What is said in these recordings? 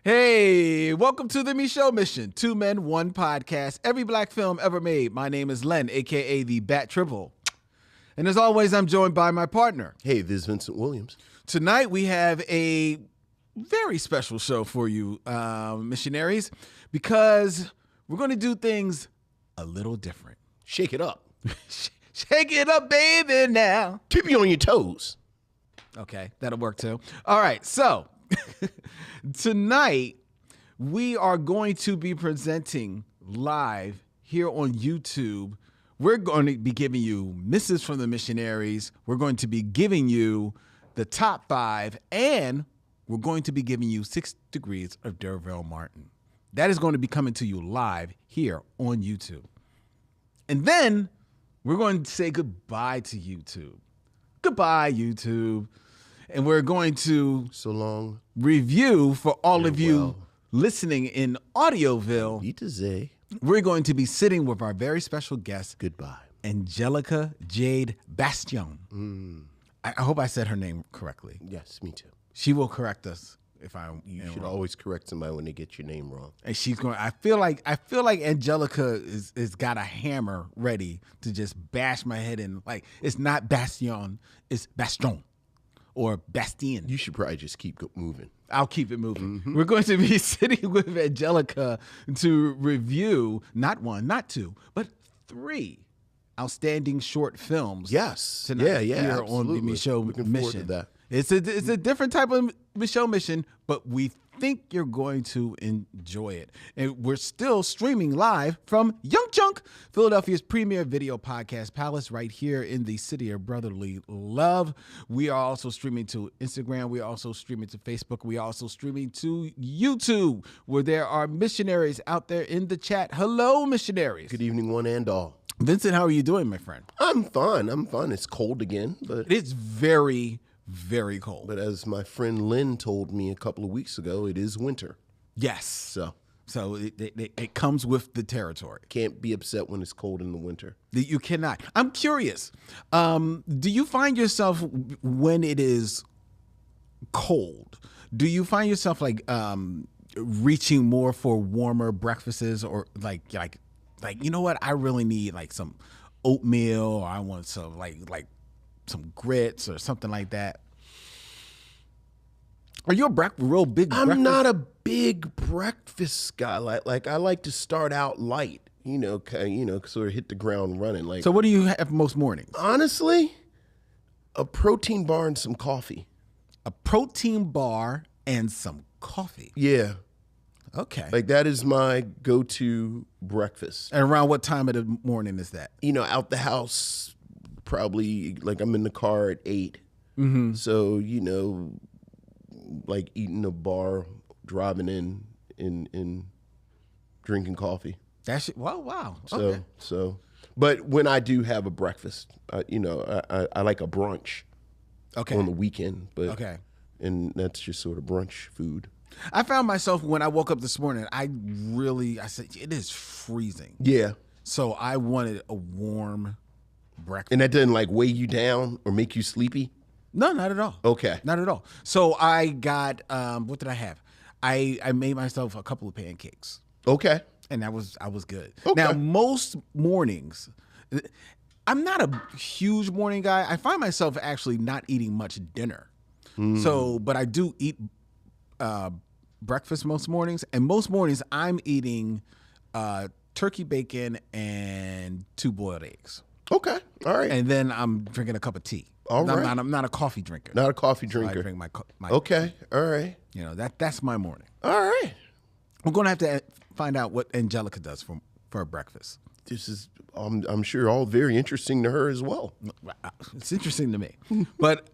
Hey, welcome to the Micheaux Mission, 2 Men, 1 podcast, every black film ever made. My name is Len, a.k.a. the Bat Triple. And as always, I'm joined by my partner. Hey, this is Vincent Williams. Tonight, we have a very special show for you, missionaries, because we're going to do things a little different. Shake it up. Shake it up, baby, now. Keep you on your toes. Okay, that'll work too. All right, so tonight we are going to be presenting live here on YouTube. We're going to be giving you Misses from the Missionaries. We're going to be giving you the top 5, and we're going to be giving you 6 Degrees of D'Urville Martin. That is going to be coming to you live here on YouTube. And then we're going to say goodbye to YouTube. Goodbye, YouTube. And we're going to so long review for all of you listening in Audioville. Zay. We're going to be sitting with our very special guest. Goodbye. Angelica Jade Bastién. I hope I said her name correctly. Yes, me too. She will correct us if I. You should always correct somebody when they get your name wrong. And she's going. I feel like Angelica is got a hammer ready to just bash my head in. Like, it's not Bastión, it's Bastion. Or Bastién. You should probably just keep moving. I'll keep it moving. Mm-hmm. We're going to be sitting with Angelica to review not 1, not 2, but 3 outstanding short films. Yes. Tonight Yeah, here absolutely. on the Micheaux Looking Mission. forward to that. It's a different type of Micheaux Mission, but we think you're going to enjoy it. And we're still streaming live from Young Chunk, Philadelphia's premier video podcast palace, right here in the city of brotherly love. We are also streaming to Instagram. We are also streaming to Facebook. We are also streaming to YouTube, where there are missionaries out there in the chat. Hello, missionaries. Good evening, one and all. Vincent, how are you doing, my friend? I'm fine. It's cold again, but it's very, very cold. But as my friend Lynn told me a couple of weeks ago, it is winter. Yes. So it comes with the territory. Can't be upset when it's cold in the winter. You cannot. I'm curious. Do you find yourself when it is cold? Do you find yourself like reaching more for warmer breakfasts, or like you know what? I really need like some oatmeal, or I want some like some grits or something like that. Are you a real big breakfast? I'm not a big breakfast guy. Like I like to start out light, sort of hit the ground running. Like, so what do you have most mornings? Honestly, a protein bar and some coffee. A protein bar and some coffee. Yeah. Okay. Like, that is my go-to breakfast. And around what time of the morning is that? Out the house, probably, like, I'm in the car at 8. Mm-hmm. So, like eating a bar, driving in drinking coffee. That's wow. So, but when I do have a breakfast, I like a brunch. Okay. On the weekend, but okay. And that's just sort of brunch food. I found myself when I woke up this morning, I said, it is freezing. Yeah. So I wanted a warm breakfast. And that doesn't like weigh you down or make you sleepy? No, not at all. Okay. Not at all. So I got, what did I have? I made myself a couple of pancakes. Okay. And I was good. Okay. Now, most mornings, I'm not a huge morning guy. I find myself actually not eating much dinner. So, but I do eat breakfast most mornings. And most mornings I'm eating turkey bacon and 2 boiled eggs. Okay. All right. And then I'm drinking a cup of tea. All right. I'm not a coffee drinker. Not a coffee So drinker. I drink my Okay. All right. That's my morning. All right. We're going to have to find out what Angelica does for her breakfast. This is, I'm sure, all very interesting to her as well. It's interesting to me. But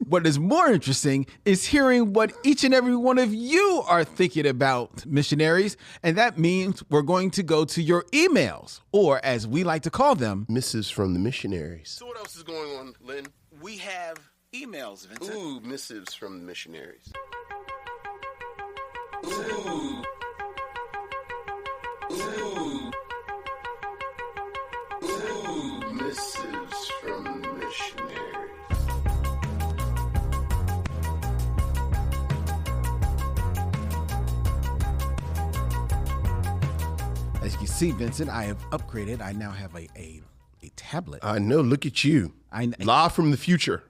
what is more interesting is hearing what each and every one of you are thinking about, missionaries. And that means we're going to go to your emails, or as we like to call them, Misses from the Missionaries. So what else is going on, Lynn? we have emails, Vincent. Ooh, missives from the missionaries. Ooh. Ooh. Ooh, missives from the missionaries. As you can see, Vincent, I have upgraded. I now have a tablet. I know. Look at you. Live from the future.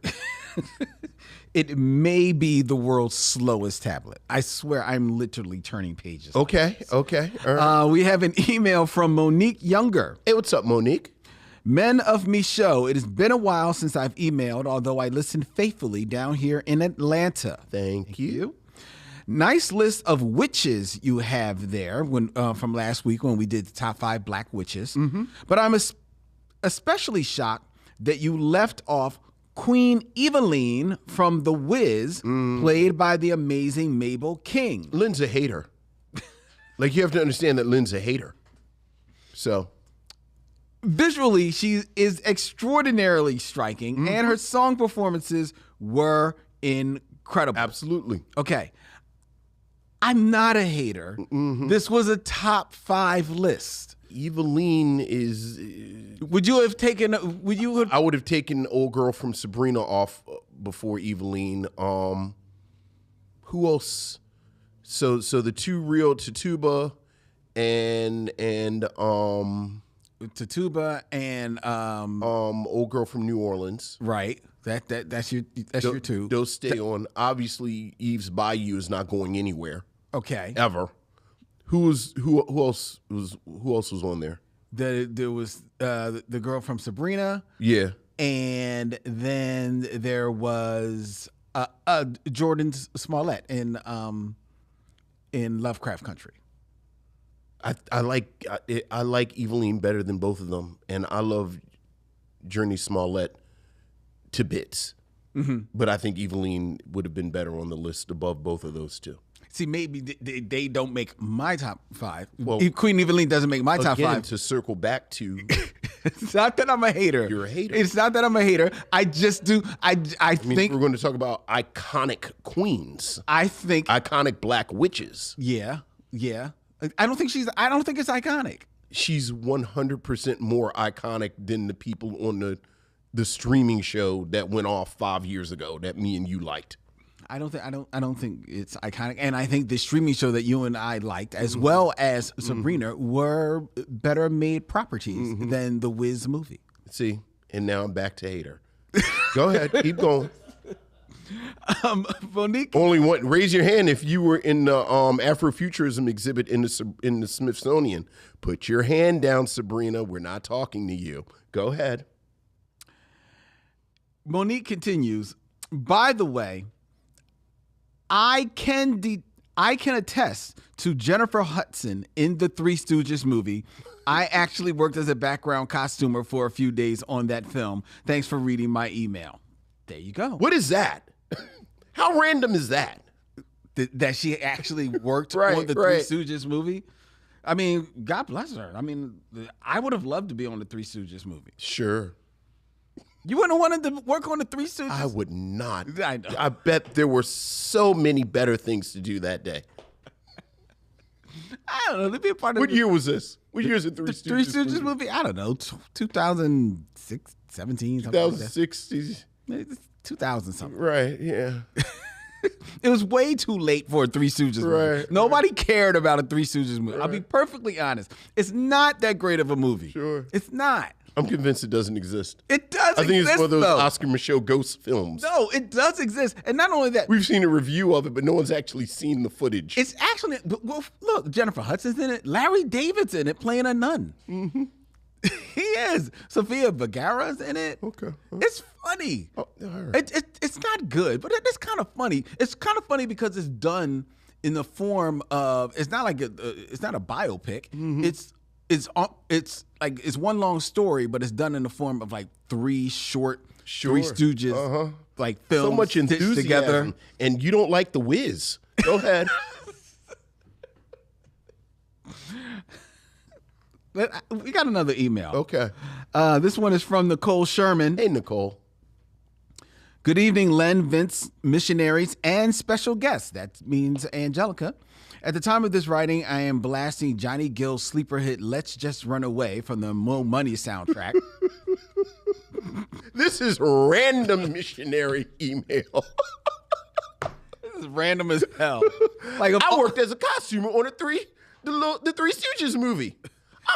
It may be the world's slowest tablet. I swear I'm literally turning pages. Okay. All right. We have an email from Monique Younger. Hey, what's up, Monique? Men of Micheaux, it has been a while since I've emailed, although I listen faithfully down here in Atlanta. Thank you. Nice list of witches you have there from last week when we did the top 5 black witches. Mm-hmm. But I'm especially shocked that you left off Queen Eveline from The Wiz, played by the amazing Mabel King. Lynn's a hater. Like, you have to understand that Lynn's a hater. So, visually, she is extraordinarily striking, and her song performances were incredible. absolutely. Okay. I'm not a hater. This was a top 5 list. Eveline is. Would you have taken? I would have taken old girl from Sabrina off before Eveline. Who else? So the two real Tituba and Tituba and old girl from New Orleans. right. That's your two. Those stay on. Obviously, Eve's Bayou is not going anywhere Okay. ever. Who else was on there? There was the girl from Sabrina. Yeah. And then there was Jordan Smollett in Lovecraft Country. I like Eveline better than both of them, and I love Journey Smollett to bits. But I think Eveline would have been better on the list above both of those two. See, maybe they don't make my top 5. Well, Queen Eveline doesn't make my top 5. To circle back to, It's not that I'm a hater. You're a hater. It's not that I'm a hater. I just do. I mean, think we're going to talk about iconic queens, I think. iconic black witches. Yeah. I don't think it's iconic. She's 100% more iconic than the people on the streaming show that went off 5 years ago that me and you liked. I don't think it's iconic, and I think the streaming show that you and I liked, as well as Sabrina, were better made properties than the Wiz movie. See, and now I'm back to hater. Go ahead, keep going. Monique, Only one. Raise your hand if you were in the Afrofuturism exhibit in the Smithsonian. Put your hand down, Sabrina. We're not talking to you. Go ahead. Monique continues. By the way, I can attest to Jennifer Hudson in the Three Stooges movie. I actually worked as a background costumer for a few days on that film. Thanks for reading my email. There you go. What is that? How random is that? That she actually worked on the Three Stooges movie? I mean, God bless her. I mean, I would have loved to be on the Three Stooges movie. Sure. You wouldn't have wanted to work on the Three Stooges? I would not. I know. I bet there were so many better things to do that day. I don't know. To be a part of What year was this? What year is it? the Three Stooges movie? I don't know. 2006, 17, something like that. 2006. It's 2000 something. Right, yeah. It was way too late for a Three Stooges movie. Right. Nobody cared about a Three Stooges movie. I'll be perfectly honest. It's not that great of a movie. Sure. It's not. I'm convinced it doesn't exist. It does exist, I think it's one of those though. Oscar Micheaux ghost films. No, it does exist. And not only that, We've seen a review of it, but no one's actually seen the footage. it's actually, well, look, Jennifer Hudson's in it. Larry David's in it playing a nun. Mm-hmm. He is. Sofia Vergara's in it. Okay. It's funny. Oh, all right. It's not good, but it's kind of funny. It's kind of funny because it's done in the form of, it's not like it's not a biopic. Mm-hmm. It's like it's one long story, but it's done in the form of like three short Three Stooges like films. So much stitched enthusiasm, together. and you don't like The Wiz. Go ahead. We got another email. Okay. This one is from Nicole Sherman. Hey, Nicole. Good evening, Len, Vince, missionaries, and special guests. That means Angelica. At the time of this writing, I am blasting Johnny Gill's sleeper hit Let's Just Run Away from the Mo Money soundtrack. This is random missionary email. This is random as hell. Like I worked as a costumer on the Three Stooges movie.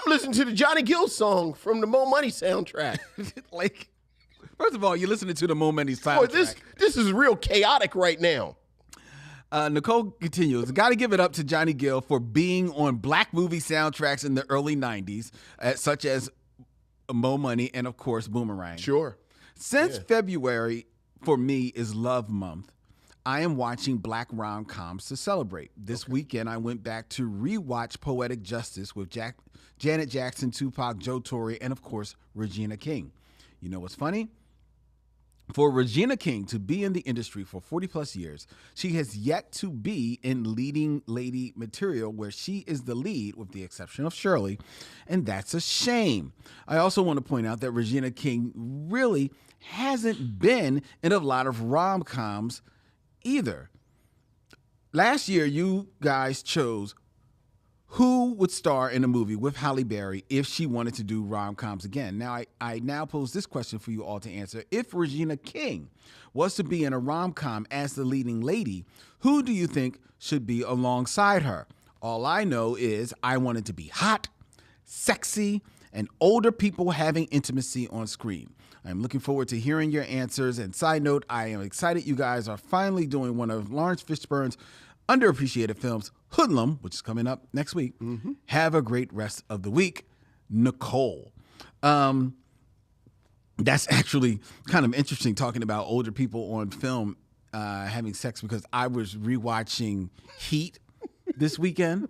I'm listening to the Johnny Gill song from the Mo Money soundtrack. Like, first of all, you're listening to the Mo Money soundtrack. Boy, this is real chaotic right now. Nicole continues, got to give it up to Johnny Gill for being on black movie soundtracks in the early 90s, such as Mo Money and, of course, Boomerang. Sure. Since February, for me, is Love Month, I am watching black rom-coms to celebrate. This weekend, I went back to rewatch Poetic Justice with Janet Jackson, Tupac, Joe Torre, and, of course, Regina King. You know what's funny? For Regina King to be in the industry for 40 plus years, she has yet to be in leading lady material where she is the lead, with the exception of Shirley, and that's a shame. I also want to point out that Regina King really hasn't been in a lot of rom-coms either. Last year, you guys chose who would star in a movie with Halle Berry if she wanted to do rom-coms again. Now, I now pose this question for you all to answer. If Regina King was to be in a rom-com as the leading lady, who do you think should be alongside her? All I know is I want it to be hot, sexy, and older people having intimacy on screen. I'm looking forward to hearing your answers. And side note, I am excited you guys are finally doing one of Lawrence Fishburne's underappreciated films, Hoodlum, which is coming up next week. Have a great rest of the week, Nicole. That's actually kind of interesting, talking about older people on film having sex, because I was rewatching Heat this weekend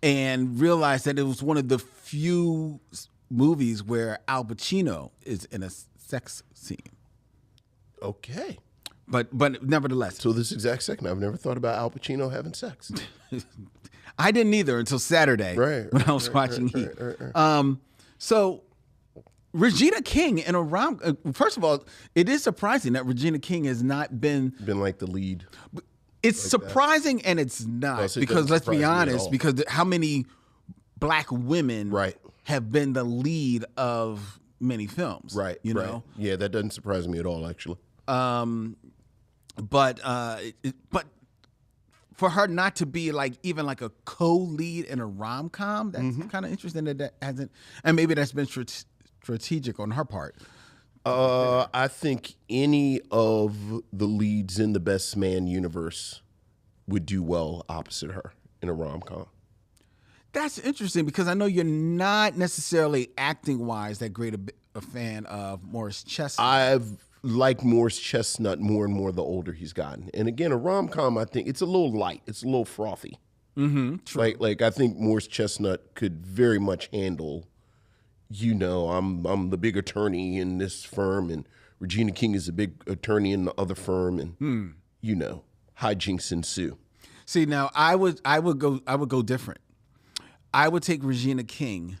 and realized that it was one of the few movies where Al Pacino is in a sex scene. Okay. But nevertheless. So this exact second, I've never thought about Al Pacino having sex. I didn't either until Saturday when I was watching Heat. So Regina King in a first of all, it is surprising that Regina King has not been like the lead. It's like surprising that. And it's not, because let's be honest, because how many black women have been the lead of many films, you know? Yeah, that doesn't surprise me at all, actually. But for her not to be like even like a co-lead in a rom-com, that's kind of interesting that hasn't, and maybe that's been strategic on her part. I think any of the leads in the Best Man universe would do well opposite her in a rom-com. That's interesting, because I know you're not necessarily acting-wise that great a fan of Morris Chestnut. I've liked Morris Chestnut more and more the older he's gotten. And again, a rom-com, I think it's a little light. It's a little frothy. True. Like I think Morris Chestnut could very much handle, you know, I'm the big attorney in this firm, and Regina King is a big attorney in the other firm, and you know, hijinks ensue. See, now I would go different. I would take Regina King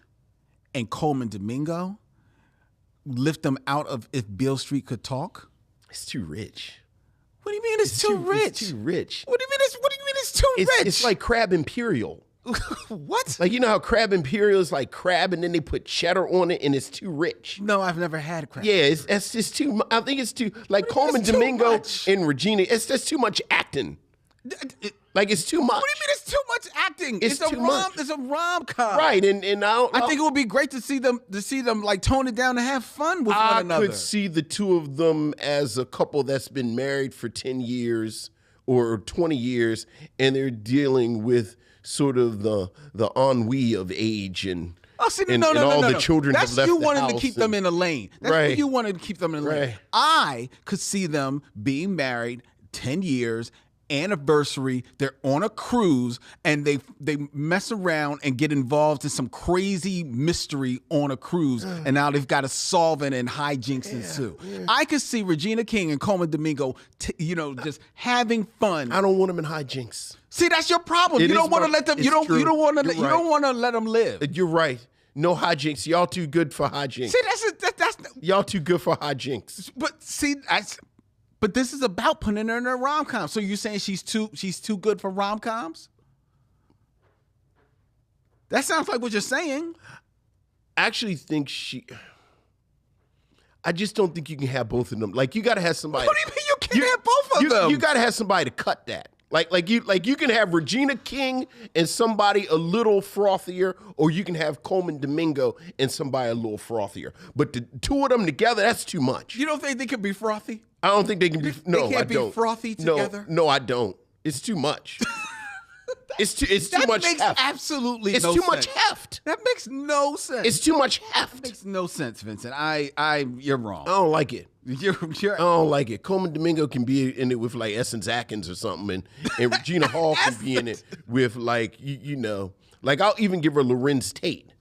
and Coleman Domingo, lift them out of If Beale Street Could Talk. It's too rich. What do you mean it's too rich? It's too rich. What do you mean it's too rich? It's like Crab Imperial. What? Like, you know how Crab Imperial is like crab and then they put cheddar on it and it's too rich? No, I've never had crab. Yeah, it's just too, I think it's too, like Coleman Domingo and Regina, it's just too much acting. Like, it's too much. What do you mean it's too much acting? It's a rom-com. Right, and I think it would be great to see them like tone it down and have fun with one another. I could see the two of them as a couple that's been married for 10 years or 20 years, and they're dealing with sort of the ennui of age and the children That's have left you the wanted house to keep them in a lane. That's what you wanted to keep them in a lane. I could see them being married 10 years, anniversary, they're on a cruise, and they mess around and get involved in some crazy mystery on a cruise, and now they've got to solve it and hijinks ensue. I could see Regina King and Coleman Domingo, just having fun. I don't want them in hijinks. See, that's your problem. You don't want to let them. You don't want to let them live. You're right. No hijinks. Y'all too good for hijinks. See, that's y'all too good for hijinks. But see, but this is about putting her in a rom-com. So you're saying she's too good for rom-coms? That sounds like what you're saying. I actually think I just don't think you can have both of them. Like, you got to have somebody. What do you mean you can't have both of them? You got to have somebody to cut that. Like you can have Regina King and somebody a little frothier, or you can have Coleman Domingo and somebody a little frothier. But the two of them together, that's too much. You don't think they could be frothy? I don't think they can be. No, they can't I be don't. frothy together? No, I don't. It's too much. It's too much makes heft. absolutely It's no too sense. much heft. That makes no sense. It's too much heft. Makes no sense, Vincent. You're wrong. I don't like it. You're I don't like it. Coleman Domingo can be in it with like Essence Atkins or something, and Regina Hall can be in it with like you know, like I'll even give her Lorenz Tate,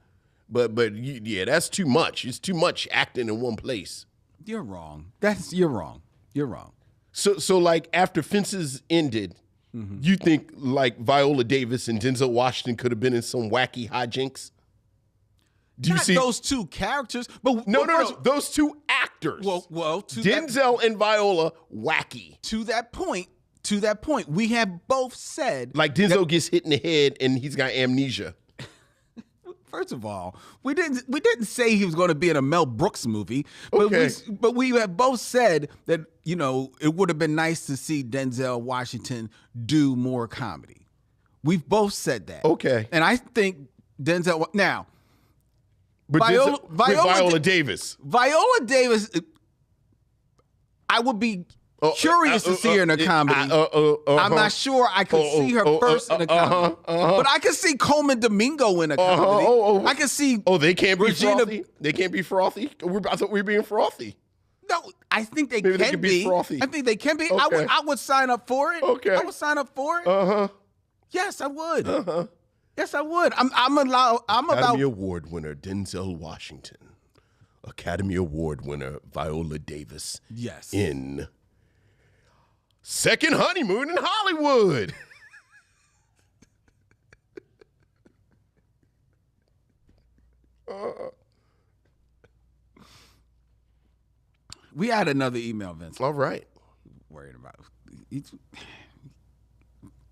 but yeah, that's too much. It's too much acting in one place. You're wrong. You're wrong. You're wrong. So like after Fences ended, you think like Viola Davis and Denzel Washington could have been in some wacky hijinks? Do you Not see those two characters, but No, those two actors. Well, Denzel and Viola, wacky. to that point, we have both said. Like Denzel gets hit in the head and he's got amnesia. First of all, we didn't say he was going to be in a Mel Brooks movie, but Okay. but we have both said that it would have been nice to see Denzel Washington do more comedy. We've both said that. Okay. And I think Denzel now. But Viola Davis. Davis. Viola Davis, I would be curious to see her in a comedy. I'm not sure I could see her first in a comedy. But I could see Coleman Domingo in a comedy. I could see they can't be Regina. frothy? They can't be frothy? I thought we were being frothy. No, I think they Maybe can they could be frothy. I think they can be. Okay. I would sign up for it. Okay. I would sign up for it. Yes, I would. Yes, I would. I'm Academy about. Award winner Denzel Washington. Academy Award winner Viola Davis. Yes. In Second Honeymoon in Hollywood. We had another email, Vince. All right. Worried about it.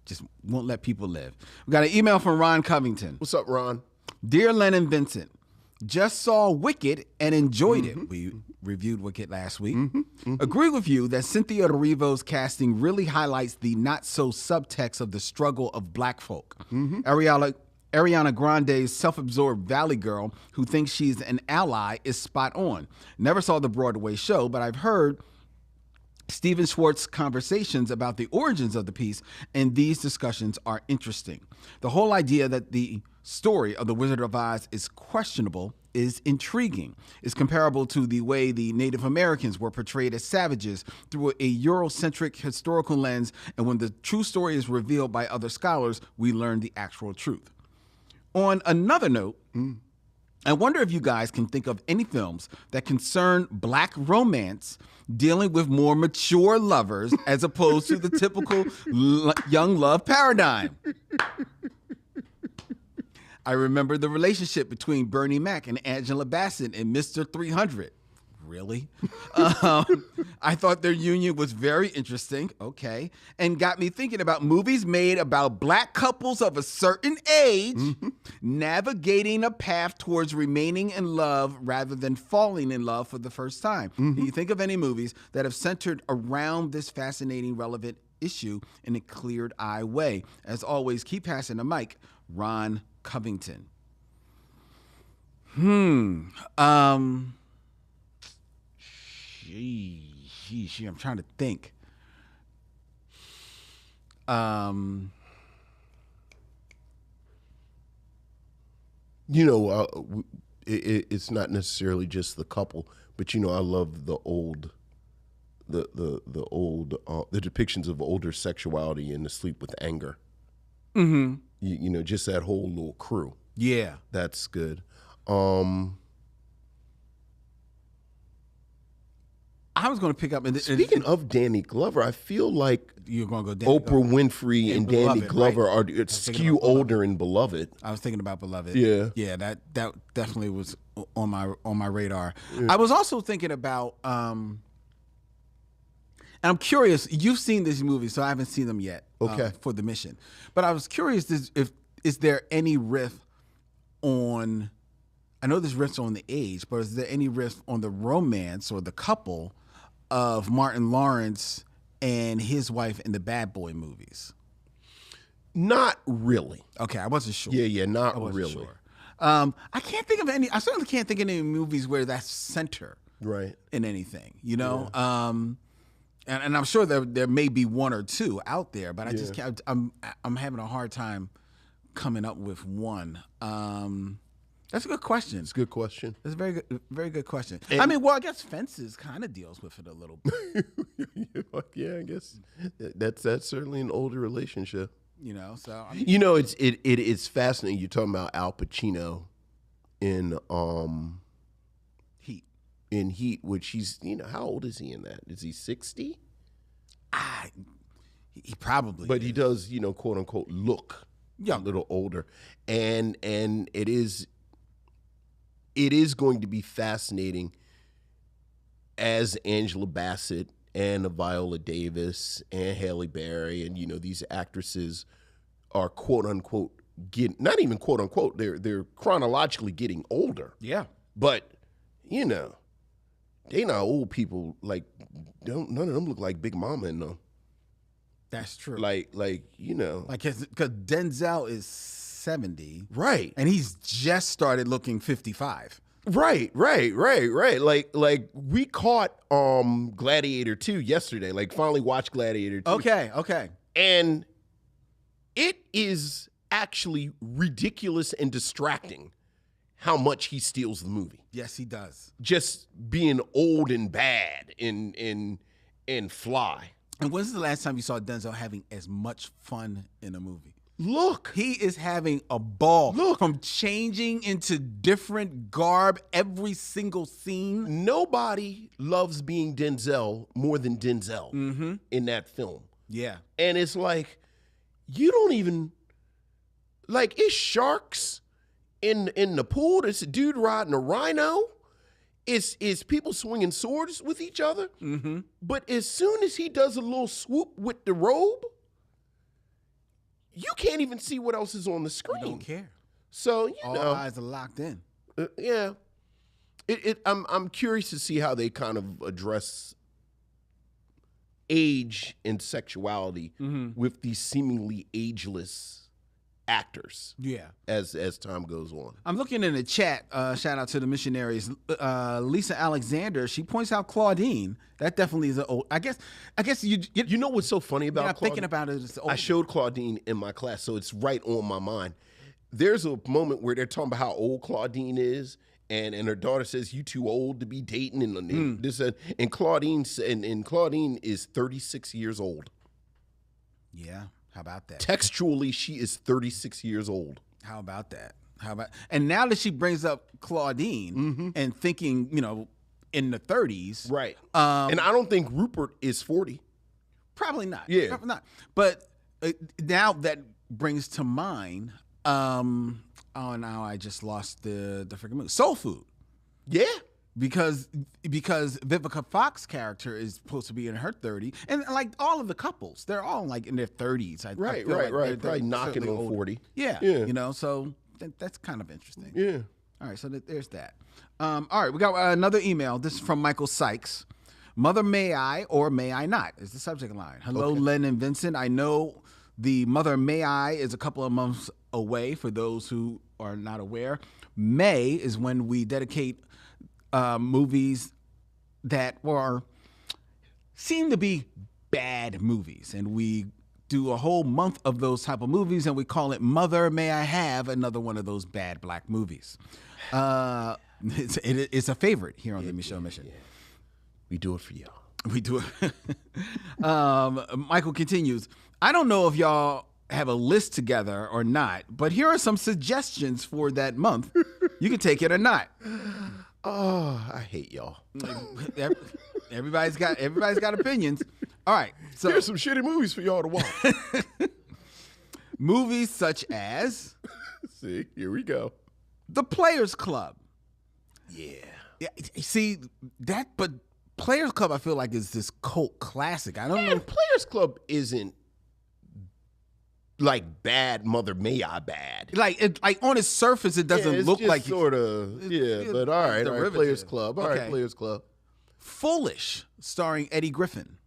Just won't let people live. We got an email from Ron Covington. What's up, Ron? Dear Len and Vincent, just saw Wicked and enjoyed it. We reviewed Wicked last week. Agree with you that Cynthia Erivo's casting really highlights the not-so-subtext of the struggle of black folk. Ariana Grande's self-absorbed valley girl who thinks she's an ally is spot on. Never saw the Broadway show, but I've heard Stephen Schwartz's conversations about the origins of the piece, and these discussions are interesting. The whole idea that the story of The Wizard of Oz is questionable is intriguing. It's comparable to the way the Native Americans were portrayed as savages through a Eurocentric historical lens, and when the true story is revealed by other scholars, we learn the actual truth. On another note, I wonder if you guys can think of any films that concern black romance dealing with more mature lovers as opposed to the typical young love paradigm. I remember the relationship between Bernie Mac and Angela Bassett in Mr. 300. Really? I thought their union was very interesting, okay, and got me thinking about movies made about black couples of a certain age navigating a path towards remaining in love rather than falling in love for the first time. Can you think of any movies that have centered around this fascinating, relevant issue in a cleared-eye way? As always, keep passing the mic, Ron Covington. I'm trying to think. It's not necessarily just the couple, but I love the depictions of older sexuality in The Sleep with Anger. Just that whole little crew. Yeah, That's good. I was going to pick up. Speaking of Danny Glover, I feel like you're going to go Danny Oprah Winfrey and Danny Beloved, Glover right? are skew older in Beloved. I was thinking about Beloved. Yeah. That definitely was on my radar. Yeah. I was also thinking about, and I'm curious. You've seen these movies, so I haven't seen them yet. Okay. For the mission, but I was curious if is there any riff on? I know there's riffs on the age, but is there any riff on the romance or the couple of Martin Lawrence and his wife in the Bad Boy movies? Not really. Okay, I wasn't sure. Yeah, not I wasn't really. sure. I can't think of any. I certainly can't think of any movies where that's center Right. in anything. You know, and I'm sure there may be one or two out there, but I just can't. I'm having a hard time coming up with one. That's a good question. It's a good question. That's a very good question. And- I mean, well, I guess Fences kind of deals with it a little bit. Yeah, I guess that's certainly an older relationship. You know, so I mean, You know, it's fascinating. You're talking about Al Pacino in Heat. Heat, which he's, how old is he in that? Is he 60? He probably. But is. he does, quote unquote, look a little older, and it is going to be fascinating as Angela Bassett and Viola Davis and Halle Berry and these actresses are quote unquote not even quote unquote, they're chronologically getting older. Yeah. But they not old people. Like none of them look like Big Mama in them. That's true. Like because Denzel is 70, right. and he's just started looking 55. Right. Like we caught Gladiator 2 yesterday. Like finally watched Gladiator 2. Okay. And it is actually ridiculous and distracting how much he steals the movie. Yes, he does. Just being old and bad in Fly. And when's the last time you saw Denzel having as much fun in a movie? Look. He is having a ball. Look. From changing into different garb every single scene. Nobody loves being Denzel more than Denzel in that film. Yeah. And it's like, you don't even, like, it's sharks in the pool. There's a dude riding a rhino. It's people swinging swords with each other. Mm-hmm. But as soon as he does a little swoop with the robe, you can't even see what else is on the screen. You don't care. So, All eyes are locked in. yeah. I'm curious to see how they kind of address age and sexuality with these seemingly ageless actors. Yeah. As time goes on. I'm looking in the chat. Shout out to the missionaries. Lisa Alexander. She points out Claudine. That definitely is an old. I guess You know what's so funny about you're not Claudine? thinking about it. It's old. I showed Claudine in my class, so it's right on my mind. There's a moment where they're talking about how old Claudine is, and her daughter says, "You too old to be dating," and this and Claudine is 36 years old. Yeah. How about that? Textually, she is 36 years old. How about that? And now that she brings up Claudine and thinking, in the 30s, Right. And I don't think Rupert is 40. Probably not. Yeah. Probably not. But now that brings to mind, now I just lost the freaking movie. Soul Food. Yeah. Because Vivica Fox's character is supposed to be in her 30s, and like all of the couples, they're all like in their 30s. I Right. feel like they're Probably knocking certainly on older. 40. Yeah. So that's kind of interesting. Yeah. All right, so there's that. All right, we got another email. This is from Michael Sykes. Mother, may I or may I not is the subject line. Hello, Len and Vincent. I know the Mother, may I is a couple of months away for those who are not aware. May is when we dedicate movies that seem to be bad movies, and we do a whole month of those type of movies, and we call it Mother, May I Have Another One of Those Bad Black Movies. It's a favorite here on the Micheaux Mission. Yeah. We do it for y'all. We do it. Michael continues, I don't know if y'all have a list together or not, but here are some suggestions for that month. You can take it or not. Oh, I hate y'all. Everybody's got opinions. All right. So Here's some shitty movies for y'all to watch. movies such as See, here we go. The Players Club. Yeah. Yeah, see that, but Players Club I feel like is this cult classic. I don't know. And Players Club isn't like bad Mother May I bad. Like on its surface, it doesn't look like sort of but all right, derivative. Players Club. All right, Okay. Players Club. Foolish, starring Eddie Griffin.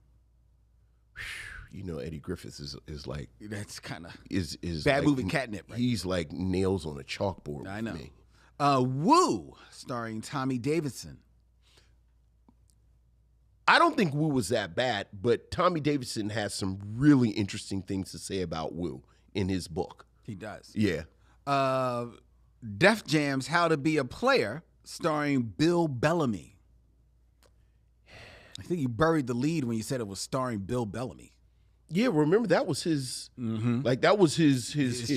Eddie Griffiths is like That's kind of is bad like, movie catnip, right? He's like nails on a chalkboard. I know. With me. Woo, starring Tommy Davidson. I don't think Woo was that bad, but Tommy Davidson has some really interesting things to say about Woo in his book. He does. Yeah. Def Jam's How to Be a Player, starring Bill Bellamy. I think you buried the lead when you said it was starring Bill Bellamy. Yeah, remember that was his like that was his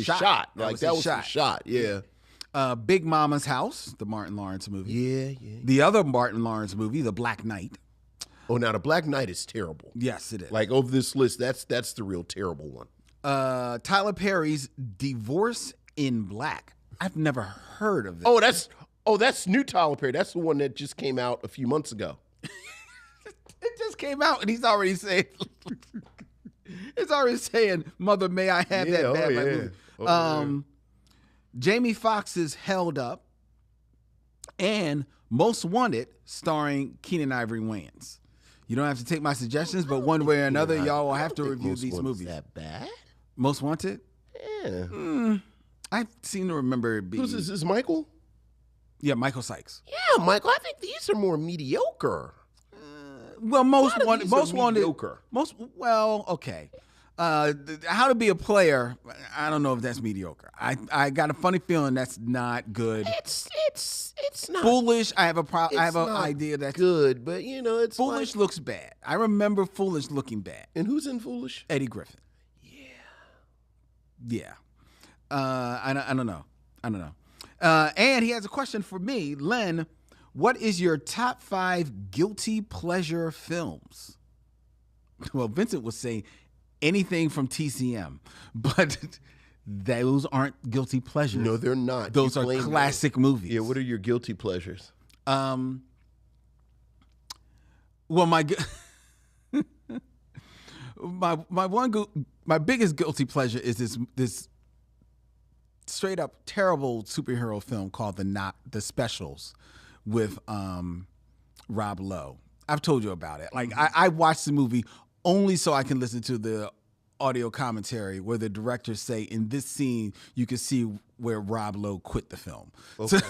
shot. Like that was his shot. Yeah. Big Mama's House, the Martin Lawrence movie. Yeah. The other Martin Lawrence movie, The Black Knight. Oh, now The Black Knight is terrible. Yes, it is. Like over this list, that's the real terrible one. Tyler Perry's Divorce in Black. I've never heard of this. That's new Tyler Perry. That's the one that just came out a few months ago. It just came out and he's already saying Mother, may I have that bad movie. Yeah. Jamie Foxx's Held Up and Most Wanted, starring Keenan Ivory Wayans. You don't have to take my suggestions, but one way or another, y'all will have to review these movies. That bad? Most Wanted? Yeah. I seem to remember it being. Who's this? Is Michael? Yeah, Michael Sykes. Yeah, Michael. I think these are more mediocre. Well, Most Wanted. Mediocre. Okay. How to Be a Player? I don't know if that's mediocre. I got a funny feeling that's not good. It's not Foolish. I have an not idea that's good, but it's Foolish like, looks bad. I remember Foolish looking bad. And who's in Foolish? Eddie Griffin. Yeah. I don't know. And he has a question for me, Len. What is your top 5 guilty pleasure films? Well, Vincent was saying anything from TCM, but those aren't guilty pleasures. No, they're not. Those are classic movies. Yeah, what are your guilty pleasures? Well, my biggest guilty pleasure is this straight up terrible superhero film called The Specials with Rob Lowe. I've told you about it. Like I watched the movie only so I can listen to the audio commentary where the directors say in this scene you can see where Rob Lowe quit the film. Okay.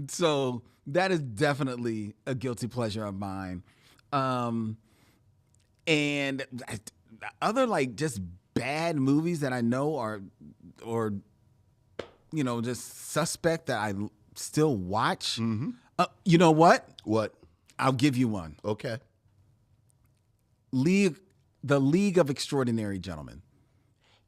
So that is definitely a guilty pleasure of mine. And other like just bad movies that I know are or just suspect that I still watch. Mm-hmm. You know what? What? I'll give you one. Okay. The League of Extraordinary Gentlemen.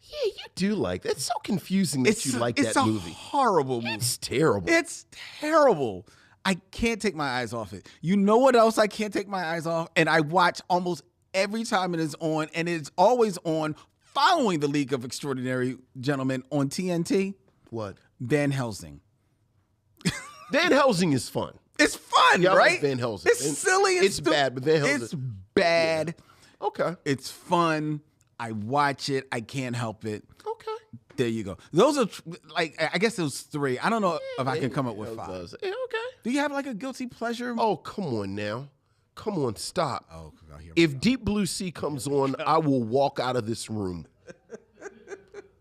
Yeah, you do like that. It's so confusing that you like that movie. It's a horrible movie. It's terrible. It's terrible. I can't take my eyes off it. You know what else I can't take my eyes off? And I watch almost every time it is on, and it's always on following The League of Extraordinary Gentlemen on TNT. What? Van Helsing. Van Helsing is fun. It's fun, yeah, right? I like Van Helsing. It's silly. It's bad, but Van Helsing. It's bad. Yeah. Okay. It's fun. I watch it. I can't help it. Okay. There you go. Those are I guess those 3. I don't know if I can come up with 5. Yeah, okay. Do you have like a guilty pleasure? Oh, come on now. Come on, stop. Oh, if Deep Blue Sea comes on, I will walk out of this room.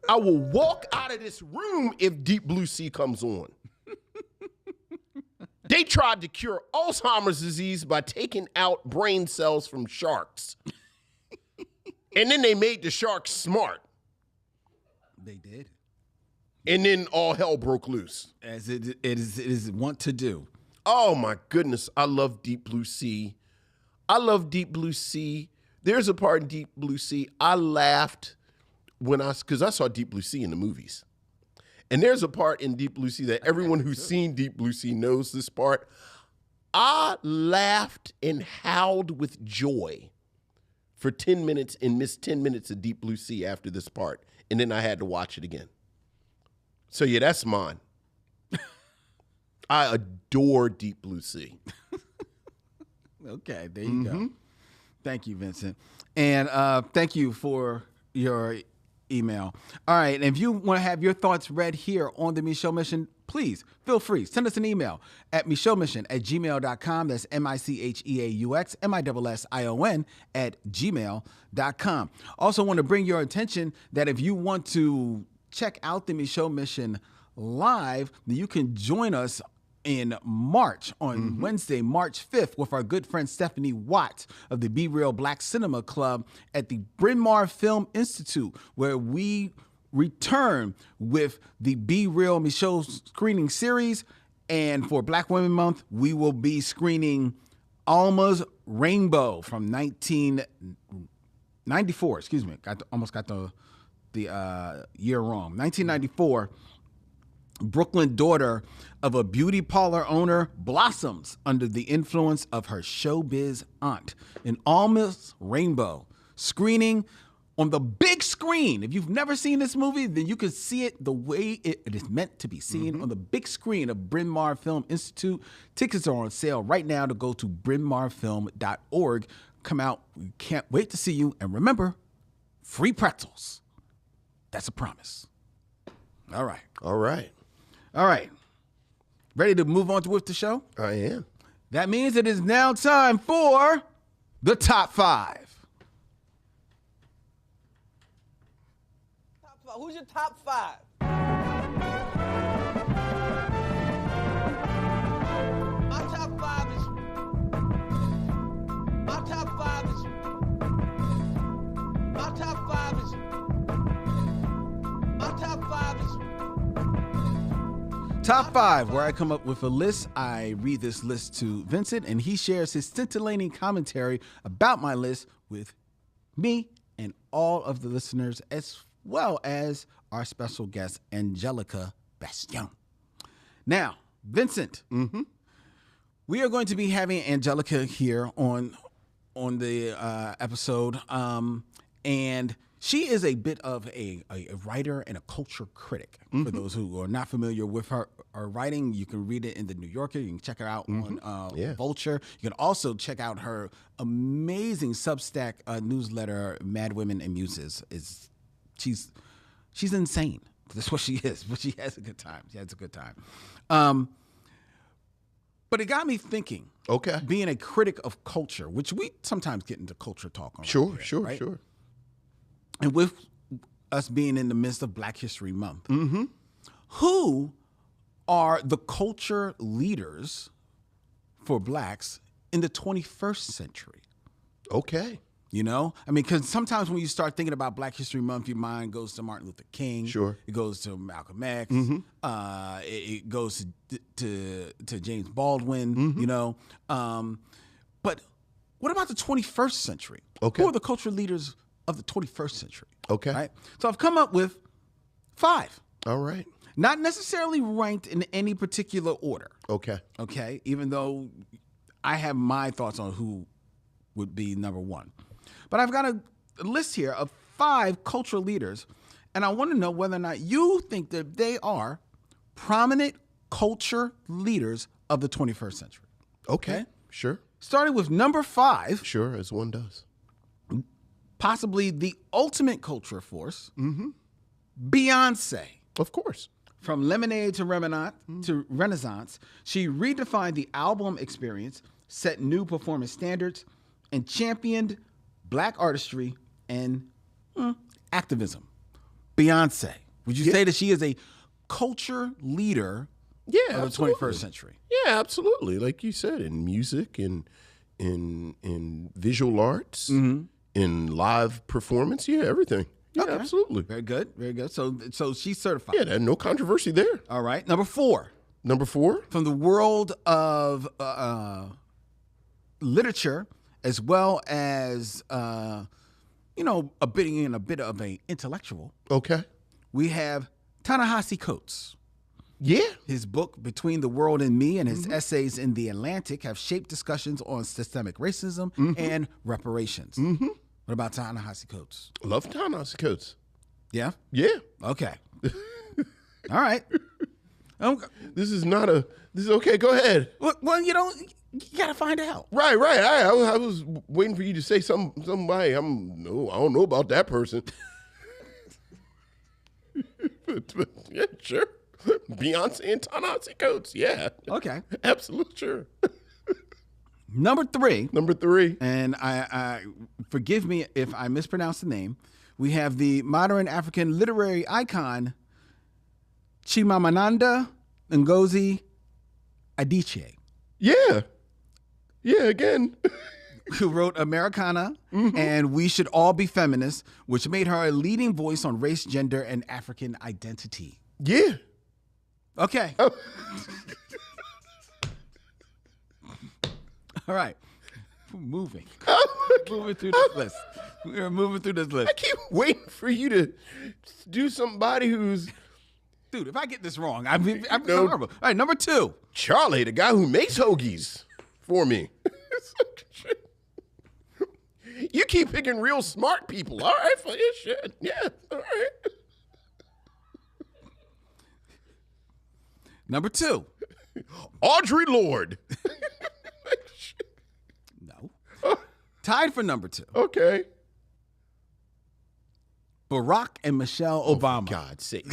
I will walk out of this room if Deep Blue Sea comes on. They tried to cure Alzheimer's disease by taking out brain cells from sharks. And then they made the sharks smart. They did. And then all hell broke loose. As it is wont to do. Oh my goodness. I love Deep Blue Sea. There's a part in Deep Blue Sea. I laughed because I saw Deep Blue Sea in the movies. And there's a part in Deep Blue Sea that everyone who's seen Deep Blue Sea knows this part. I laughed and howled with joy for 10 minutes and missed 10 minutes of Deep Blue Sea after this part. And then I had to watch it again. So yeah, that's mine. I adore Deep Blue Sea. Okay, there you go. Thank you, Vincent. And thank you for your email. All right. And if you want to have your thoughts read here on the Micheaux Mission, please feel free. Send us an email at micheauxmission@gmail.com. That's MICHEAUX MISSION@gmail.com. Also want to bring your attention that if you want to check out the Micheaux Mission live, then you can join us in March, on Wednesday, March 5th, with our good friend Stephanie Watt of the Be Real Black Cinema Club at the Bryn Mawr Film Institute, where we return with the Be Real Micheaux screening series. And for Black Women Month, we will be screening Alma's Rainbow from 1994. Excuse me, almost got the year wrong. 1994. Brooklyn daughter of a beauty parlor owner blossoms under the influence of her showbiz aunt. In Alma's Rainbow, screening on the big screen. If you've never seen this movie, then you can see it the way it is meant to be seen on the big screen of Bryn Mawr Film Institute. Tickets are on sale right now to go to brynmarfilm.org. Come out. We can't wait to see you. And remember, free pretzels. That's a promise. All right. All right. All right. Ready to move on with the show? I am. That means it is now time for the top five. Who's your top five? My top five is. My top five is. My top five is. My top five is. Top five, where I come up with a list. I read this list to Vincent, and he shares his scintillating commentary about my list with me and all of the listeners, as well as our special guest, Angelica Bastién. Now, Vincent, we are going to be having Angelica here on the episode, and she is a bit of a writer and a culture critic. For those who are not familiar with her writing, you can read it in The New Yorker. You can check her out on Vulture. You can also check out her amazing Substack newsletter, Mad Women and Muses. She's insane. That's what she is, but she has a good time. But it got me thinking. Okay. Being a critic of culture, which we sometimes get into culture talk on. Sure. And with us being in the midst of Black History Month, who are the culture leaders for Blacks in the 21st century? Okay. You know, I mean, because sometimes when you start thinking about Black History Month, your mind goes to Martin Luther King. Sure. It goes to Malcolm X. It goes to James Baldwin. You know, but what about the 21st century? Okay. Who are the culture leaders of the 21st century? Okay. Right. So I've come up with five. All right. Not necessarily ranked in any particular order. Okay. Okay. Even though I have my thoughts on who would be number one. But I've got a list here of five cultural leaders, and I want to know whether or not you think that they are prominent culture leaders of the 21st century. Okay. Sure. Starting with number five, Sure, as one does. possibly the ultimate culture force, Beyonce. Of course. From Lemonade to Renaissance, she redefined the album experience, set new performance standards, and championed Black artistry and activism. Beyonce. Would you say that she is a culture leader of the 21st century? Yeah, absolutely. Like you said, in music, in visual arts, in live performance, everything. Yeah, Okay. absolutely. Very good. Very good. So she's certified. Yeah, no controversy there. All right. Number four. Number four. From the world of literature, as well as a bit of an intellectual, Okay. we have Ta-Nehisi Coates. Yeah. His book, Between the World and Me, and his essays in The Atlantic have shaped discussions on systemic racism and reparations. What about Ta-Nehisi Coates? Love Ta-Nehisi Coates. Yeah? Yeah. Okay. All right. This is okay. Go ahead. Well, you got to find out. Right. I was waiting for you to say somebody. I don't know about that person. Yeah, sure. Beyonce and Ta-Nehisi Coates. Yeah. Okay. Absolutely sure. Number 3. Number 3. And I forgive me if I mispronounce the name. We have the modern African literary icon Chimamanda Ngozi Adichie, Yeah. Yeah, again. who wrote Americana and We Should All Be Feminists, which made her a leading voice on race, gender, and African identity. Yeah. Okay. Oh. All right. We're moving. Oh, Moving through this list. We're moving through this list. I keep waiting for you to do somebody who's Dude, if I get this wrong, I'm No. horrible. All right, number 2. Charlie, the guy who makes hoagies for me. You keep picking real smart people. All right, for your shit. Yeah, all right. Number 2. Audre Lorde. No. Tied for number 2. Okay. Barack and Michelle Obama. God's sake.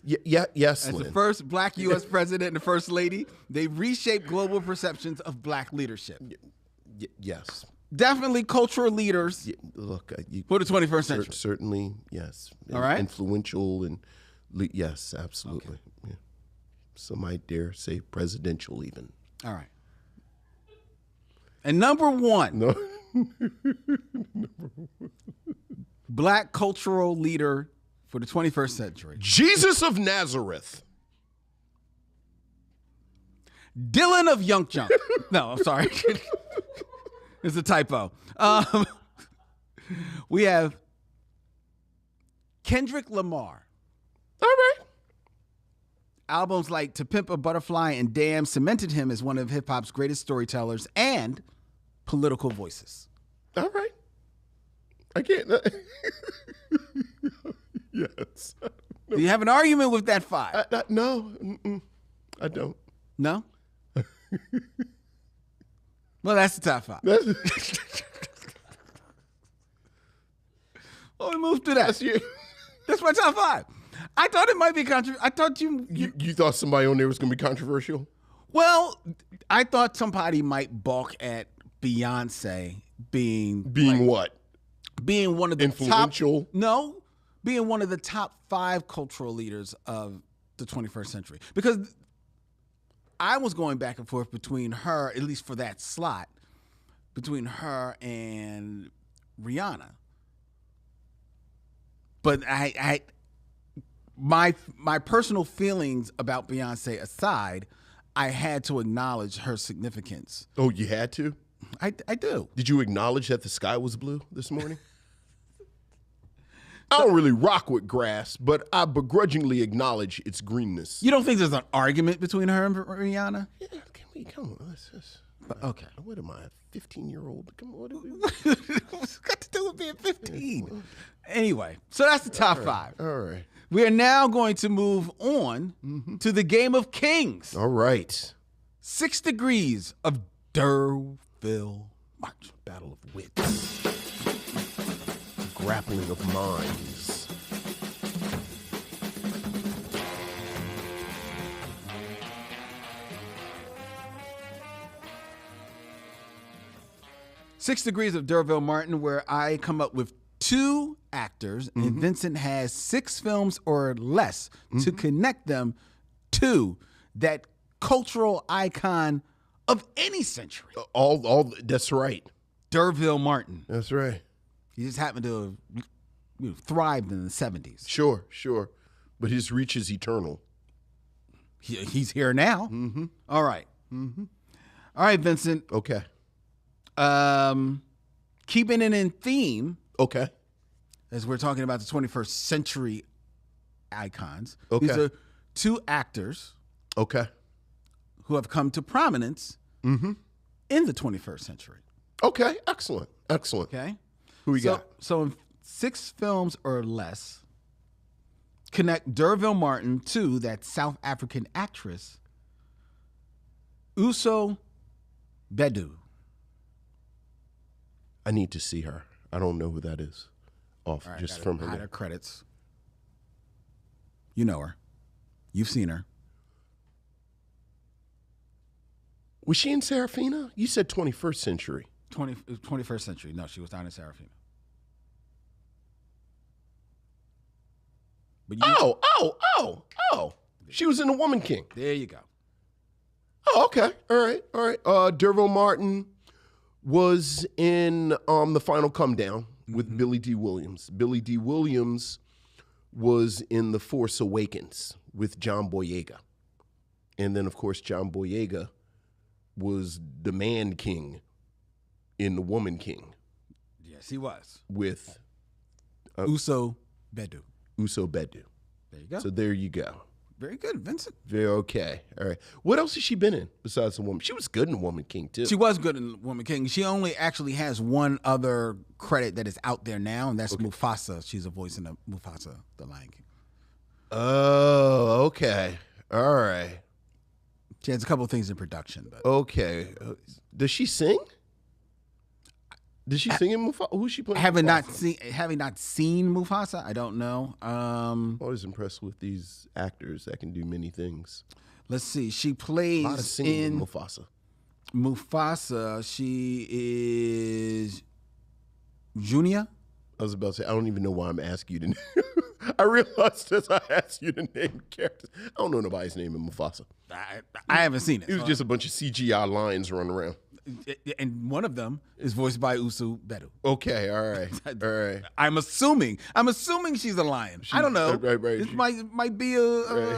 Yes, As the Lynn. first black U.S. president and the first lady, they reshaped global perceptions of black leadership. Yes. Definitely cultural leaders Look, for the 21st century. certainly, yes. All right. Influential and yes, absolutely. Yeah. Some might dare say presidential even. All right. And number 1, No. black cultural leader for the 21st century. Jesus of Nazareth. Dylan of Young Junk. No, I'm sorry. It's a typo. We have Kendrick Lamar. All right. Albums like To Pimp a Butterfly and Damn cemented him as one of hip-hop's greatest storytellers and political voices. All right. I can't. Yes. Do you have an argument with that 5? No, I don't. No? Well, that's the top 5. Well, we move to that. That's you. That's my top 5. I thought it might be controversial. I thought You thought somebody on there was going to be controversial? Well, I thought somebody might balk at Beyonce being What? being one of the Influential? being one of the top 5 cultural leaders of the 21st century. Because I was going back and forth between her, at least for that slot, between her and Rihanna. But my personal feelings about Beyonce aside, I had to acknowledge her significance. Oh, you had to? I do. Did you acknowledge that the sky was blue this morning? I don't really rock with grass, but I begrudgingly acknowledge its greenness. You don't think there's an argument between her and Rihanna? Yeah, come on. Okay. What am I, a 15-year-old? Come on. What's got to do with being 15? Anyway, so that's the top 5. All right. We are now going to move on to the game of kings. All right. 6 degrees of Durville March. Battle of wits. Grappling of minds. Six Degrees of Durville Martin, where I come up with 2 actors, and Vincent has 6 films or less to connect them to that cultural icon of any century. All. That's right. Durville Martin. That's right. He just happened to have thrived in the 70s. Sure. But his reach is eternal. He's here now. All right. All right, Vincent. Okay. Keeping it in theme, Okay. as we're talking about the 21st century icons. Okay. These are 2 actors Okay. who have come to prominence in the 21st century. Okay. Excellent. Okay. Who we got? So in 6 films or less, connect Durville Martin to that South African actress, Uso Bedu. I need to see her. I don't know who that is. Off All right, just gotta from her hide name. her credits. You know her. You've seen her. Was she in Serafina? You said 21st century. 21st century. No, she was not in Serafina. But Oh. She was in The Woman King. There you go. Oh, okay. All right. Derville Martin was in The Final Come Down with Billy D. Williams. Billy D. Williams was in The Force Awakens with John Boyega. And then, of course, John Boyega was the Man King in The Woman King. Yes, he was. With Uso Bedu. Uso Bedu. There you go. So there you go. Very good, Vincent. Very okay. All right. What else has she been in besides The Woman? She was good in Woman King, too. She was good in Woman King. She only actually has one other credit that is out there now, and that's Mufasa. She's a voice in Mufasa, the Lion King. Oh, okay. All right. She has a couple of things in production. But Okay. Does she sing? Did she sing in Mufasa? Who's she playing? having Mufasa? not seen Mufasa, I don't know. I'm always impressed with these actors that can do many things. Let's see. She A plays lot of singing in in Mufasa. Mufasa. She is Junior. I was about to say, I don't even know why I'm asking you to I realized as I asked you to name characters. I don't know nobody's name in Mufasa. I haven't seen it. It was just a bunch of CGI lions running around. And one of them is voiced by Usu Bedu. Okay, all right. All right. I'm assuming she's a lion. I don't know. Right. This might be a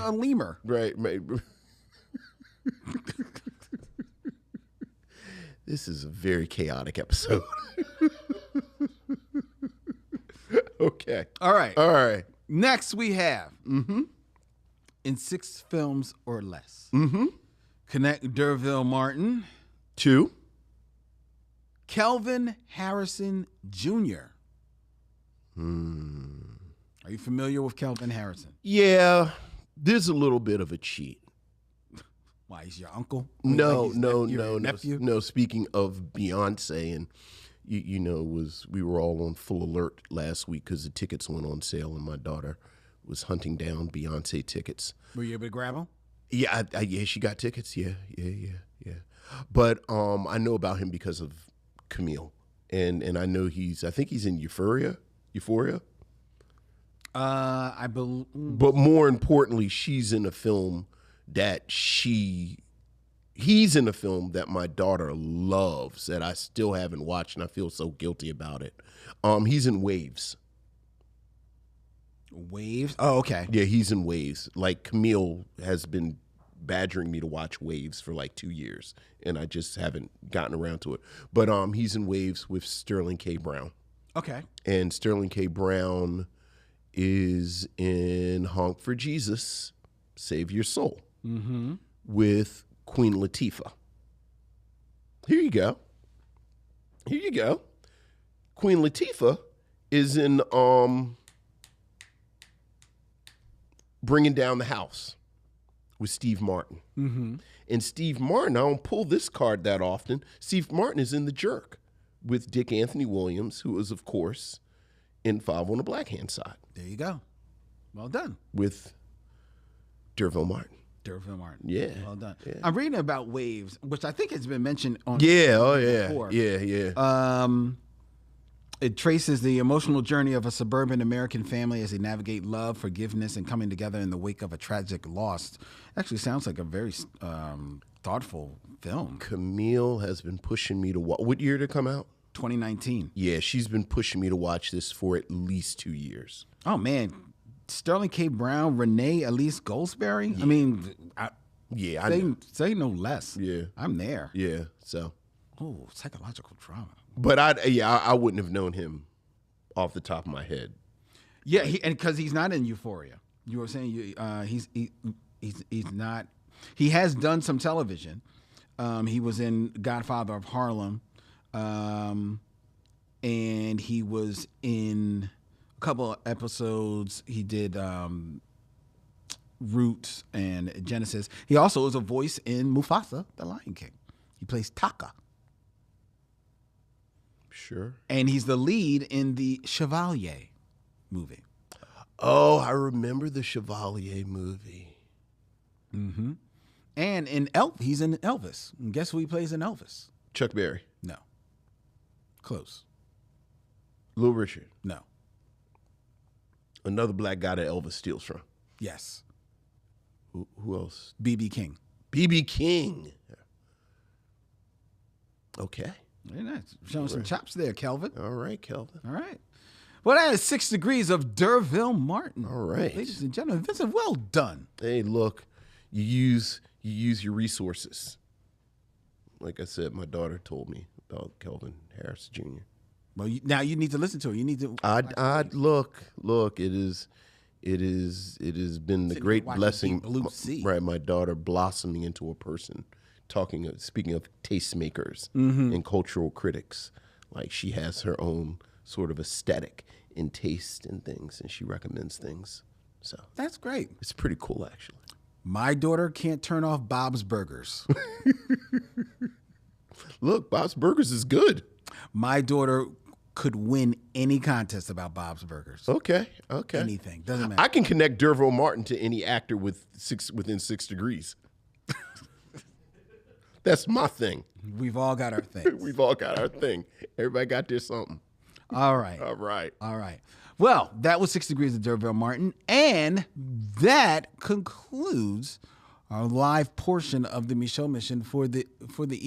lemur. Right. This is a very chaotic episode. Okay. All right. All right. Next we have in 6 films or less. Connect Derville Martin, 2. Kelvin Harrison Jr. Are you familiar with Kelvin Harrison? Yeah, there's a little bit of a cheat. Why, he's your uncle? No. Nephew? No, speaking of Beyonce, and you know, we were all on full alert last week because the tickets went on sale, and my daughter was hunting down Beyonce tickets. Were you able to grab them? Yeah, yeah, she got tickets. Yeah. But I know about him because of Camille, and I know I think he's in Euphoria. I believe. But more importantly, she's in a film that he's in a film that my daughter loves that I still haven't watched, and I feel so guilty about it. He's in Waves. Waves? Oh, okay. Yeah, he's in Waves. Like, Camille has been badgering me to watch Waves for like 2 years, and I just haven't gotten around to it. But he's in Waves with Sterling K. Brown. Okay. And Sterling K. Brown is in Honk for Jesus, Save Your Soul, with Queen Latifah. Here you go. Queen Latifah is in Bringing Down the House with Steve Martin. And Steve Martin, I don't pull this card that often. Steve Martin is in The Jerk with Dick Anthony Williams, who is, of course, in 5 on the Black Hand Side. There you go. Well done. With Derville Martin. Derville Martin. Yeah. Well done. Yeah. I'm reading about Waves, which I think has been mentioned on. Yeah. Oh, yeah. before. Yeah. It traces the emotional journey of a suburban American family as they navigate love, forgiveness, and coming together in the wake of a tragic loss. Actually sounds like a very thoughtful film. Camille has been pushing me to watch. What year did it come out? 2019. Yeah, she's been pushing me to watch this for at least 2 years. Oh, man. Sterling K. Brown, Renee Elise Goldsberry. Yeah. I mean, say no less. Yeah. I'm there. Yeah, so. Oh, psychological drama. But I wouldn't have known him off the top of my head. Yeah, and because he's not in Euphoria. You were saying he's not. He has done some television. He was in Godfather of Harlem, and he was in a couple of episodes. He did Roots and Genesis. He also is a voice in Mufasa, the Lion King. He plays Taka. Sure. And he's the lead in the Chevalier movie. Oh, I remember the Chevalier movie. And he's in Elvis. And guess who he plays in Elvis? Chuck Berry. No. Close. Little Richard. No. Another black guy that Elvis steals from. Yes. Who else? B.B. King. B.B. King. Okay. Very nice. Showing some chops there, Kelvin. All right, Kelvin. All right. Well, that is 6 Degrees of D'Urville Martin. All right. Ladies and gentlemen, Vincent, well done. Hey, look, you use your resources. Like I said, my daughter told me about Kelvin Harris Jr. Well, now you need to listen to her. You need to. Look. It has been the Sitting great watching blessing. Deep Blue Sea. Right, my daughter blossoming into a person. Speaking of tastemakers and cultural critics, like she has her own sort of aesthetic and taste in things, and she recommends things. So That's great. it's pretty cool, actually. My daughter can't turn off Bob's Burgers. Look, Bob's Burgers is good. My daughter could win any contest about Bob's Burgers. Okay. Anything. Doesn't matter. I can connect D'Urville Martin to any actor within 6 degrees. That's my thing. We've all got our things. We've all got our thing. Everybody got their something. All right. All right. All right. Well, that was 6 Degrees of D'Urville Martin, and that concludes our live portion of the Micheaux Mission for the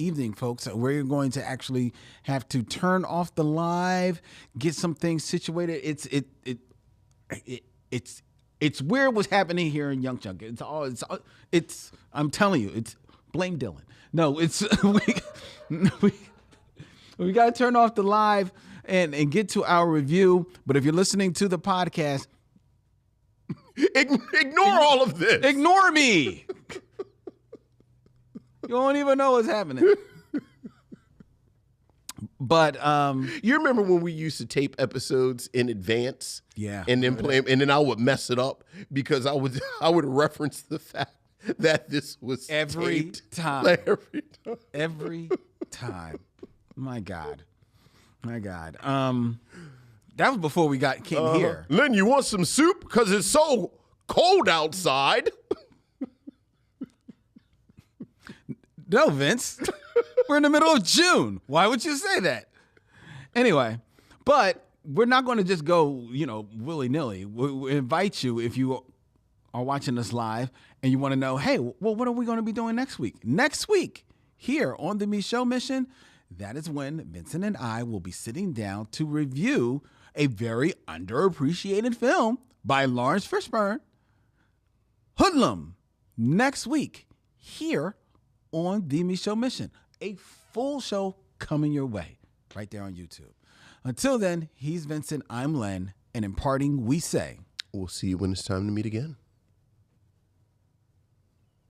evening, folks. We're going to actually have to turn off the live, get some things situated. It's weird what's happening here in Young Chunk. It's I'm telling you, it's blame Dylan. No, it's we got to turn off the live and get to our review. But if you're listening to the podcast, Ignore all of this. ignore me. You don't even know what's happening. But You remember when we used to tape episodes in advance? Yeah. And then play, and then I would mess it up because I would reference the fact that this was Every taped. time. Like, every time. every time, my God. That was before we came here. Lynn, you want some soup? Because it's so cold outside. No, Vince. We're in the middle of June. Why would you say that? Anyway, but we're not going to just go, willy-nilly. We invite you, if you are watching us live and you want to know, hey, well, what are we going to be doing next week? Next week, here on the Micheaux Mission, that is when Vincent and I will be sitting down to review a very underappreciated film by Lawrence Fishburne, Hoodlum, next week here on the Micheaux Mission. A full show coming your way right there on YouTube. Until then, he's Vincent, I'm Len, and in parting, we say, We'll see you when it's time to meet again.